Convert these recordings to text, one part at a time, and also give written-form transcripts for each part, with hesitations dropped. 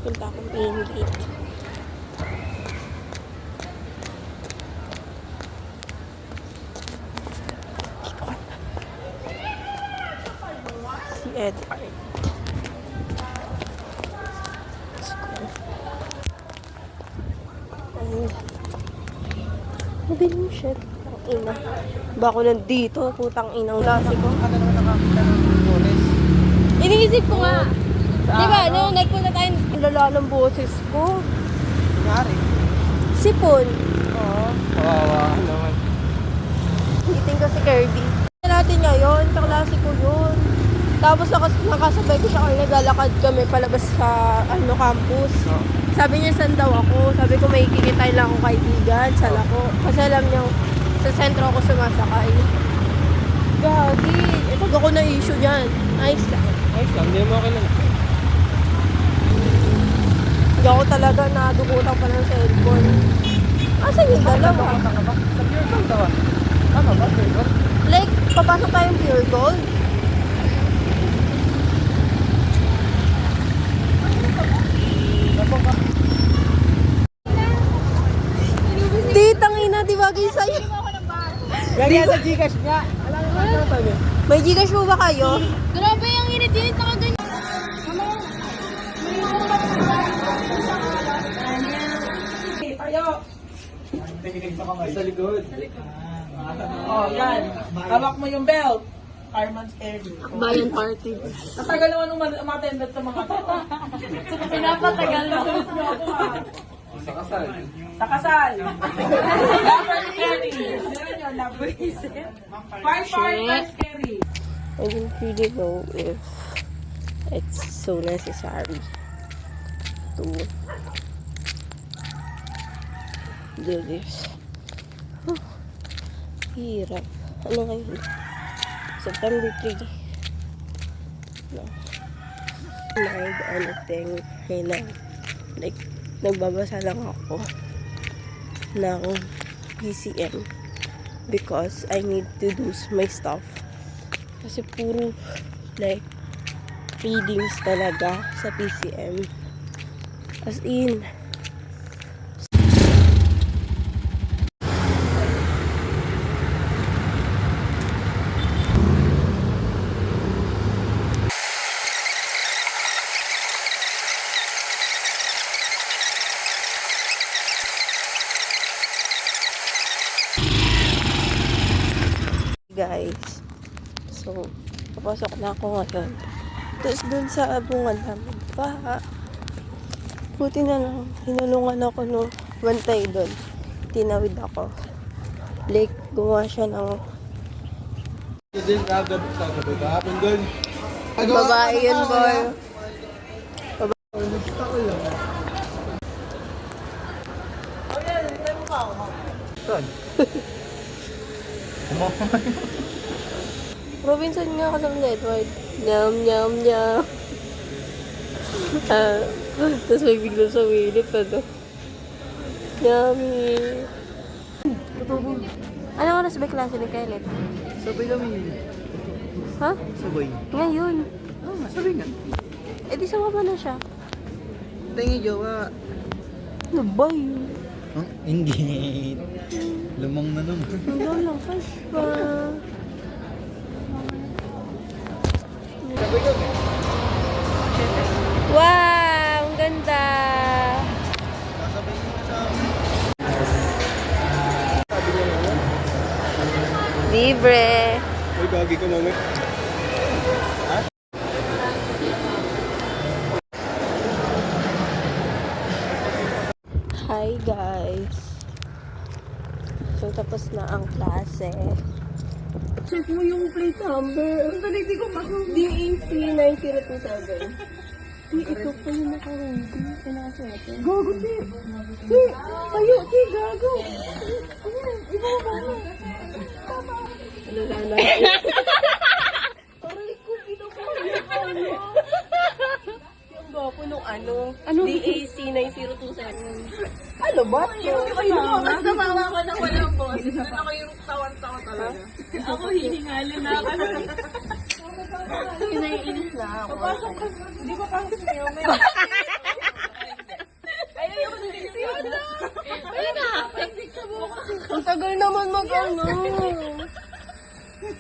Punta akong main gate. Si Edward. Let's go. Ayun. Mabiling shit. Ang ina. Ba ako nandito? Putang inang lasi ko. Iniisip ko nga. Diba, nung nagpunta tayo, lala ng boses ko. Nangyari? Sipon. Oo. Kawawa naman. Meeting ko si Kirby. Natin ngayon, kaklase ko yun. Tapos nakasabay ko siya kasi naglalakad kami palabas sa campus. Sabi niya, saan daw ako? Sabi ko, may kikitay lang akong kaibigan sa Lako. Kasi alam niya, sa sentro ako sumasakay. Gagi. Pag ako na-issue dyan, ayos lang. Ayos lang, hindi mo okay lang. Hindi ako talaga nadukutan pa ng cellphone. Asan yung dalawa? Sa Pure Gold ba? Tama ba, Pure Gold? Like, papasok tayong Pure Gold. Di, tangina, di bagay sa'yo. Ganyan sa Gcash nga. Alam mo ba ito tayo? May Gcash mo ba kayo? Grabe yung init-init na kaganyan. Sa likod. Oh, yan. Hawak mo yung belt. Fireman's Air. Bayan party. Natagal naman nung umatendant sa mga to. Pinapatagal na. Sa kasal. Sa kasal. Lover Scary. Meron yun, Lover Firefighters Scary. I don't really know if it's so necessary to do this. Hirap. Ano ngayon? September 3. No. Like anything. Kailan. Like, nagbabasa lang ako ng PCM because I need to do my stuff. Kasi puro like readings talaga sa PCM. As in, guys. So, papasok na ako ngayon. Tapos dun sa abungan namin pa. Buti na lang, hinulungan ako nung bantay dun. Tinawid ako. Like, gumawa siya ng Din agad sa gabi kahapon doon. babae yun, boy. Saan? Robinson nga kasama ni Edward. Nyam, nyam, nyam. Tapos may biglang sa wilip, ano? Yummy. Ano oras ba klase ni Kenneth? Sabay kami. Ha? Sabay. Ngayon. Oo nga, sabay nga. Eh di sumama na siya. Tingi jowa. Ano ba yun? Huh? Hindi. Lumang na naman. Ano lang, fresh pa. Sabay kami. Wow! Ang ganda! Sasabay niya sa amin. Sabi niya naman. Libre! Uy, gagi ka naman. Ha? Hi guys! So tapos na ang klase. Check mo yung plate number. Ang taliti ko pa. DAC 9027. Di, ito pa yung naka-ready. Pinasa ito. Gago, di. Di, tayo, di, gago. Ayan, iba ba mo? Tama. Ano na na? Aray ko, pinapahuli ko. Yung gapo nung ano? DAC 9027. Ano ba? Yung kayo. Natawa ko na walang boses. Ano ko yung tawan-tawa talaga. Ako hihingalin na ako. Naiinis na ako. Hindi ko pasok niyo. Ang tagal naman mag-ano.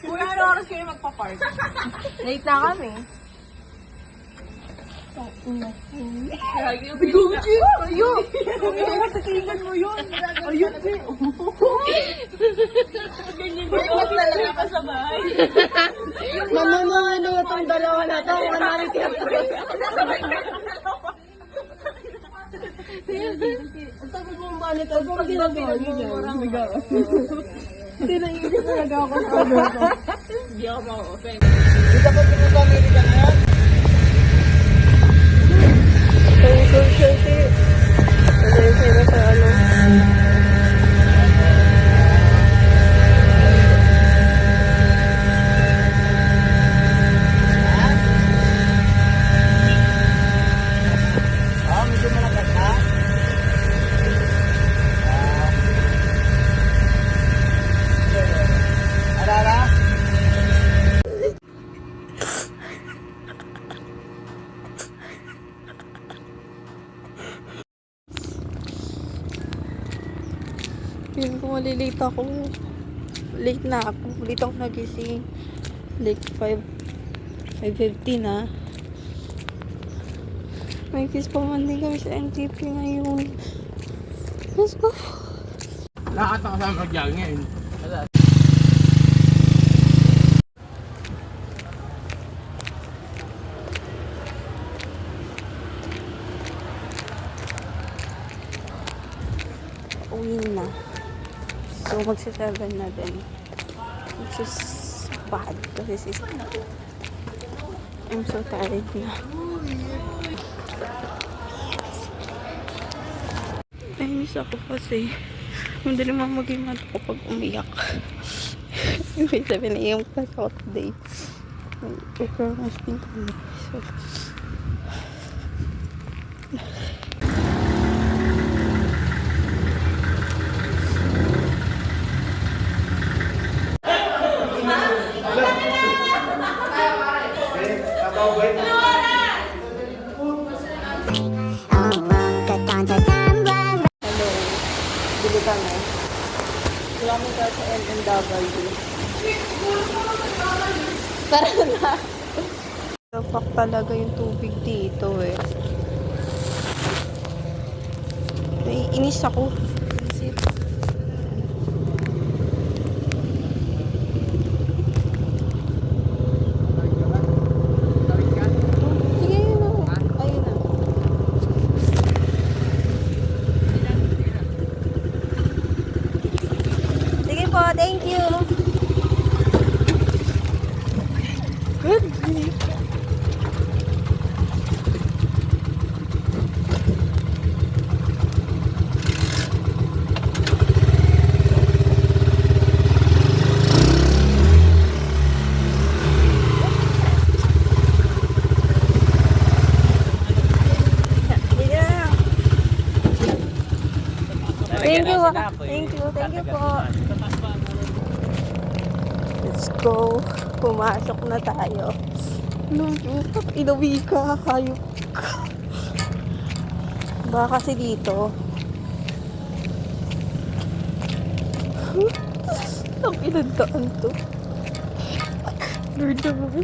Kuya, ano oras kayo magpa-park? Late na kami. Ayun! Titingnan mo yun! Ayun! Mas talaga pa sa bahay. Mamamano itong dalawa na to. Manari siya. Ang tagal mong banit. Ang tagal ginagawa niyo dyan. Hindi naiisip talaga ako sa ano. Hindi ako ma-offend. Dito pa sa Amerika na yan? Medyo malakas na. Alala? Yun kung malilate ako. Late na ako. Late ako nagising. Late 5:50 na. May kiss pa man din kami sa NTP ngayon. Let's go. Lahat na kasama mag-jogging ngayon. Uwi na. So, magsi-7 na din. Which is bad. Kasi I'm so tired na. Nainis ako kasi madali mamaging ako pag umiyak. May 7 AM class ako today. Pero mas din kami. So, hello. Bili kami. Wala kami tayo sa MMW. Tara na. Tapak talaga yung tubig dito eh. Naiinis ako. Isip. Sige, yun na. Ayun na. Sige po, thank you. Good. Thank you. Thank you po. Let's go. Pumasok na tayo. Inawi ka, hayop ka. Baka kasi dito. Ang inandaan to. Lord naman.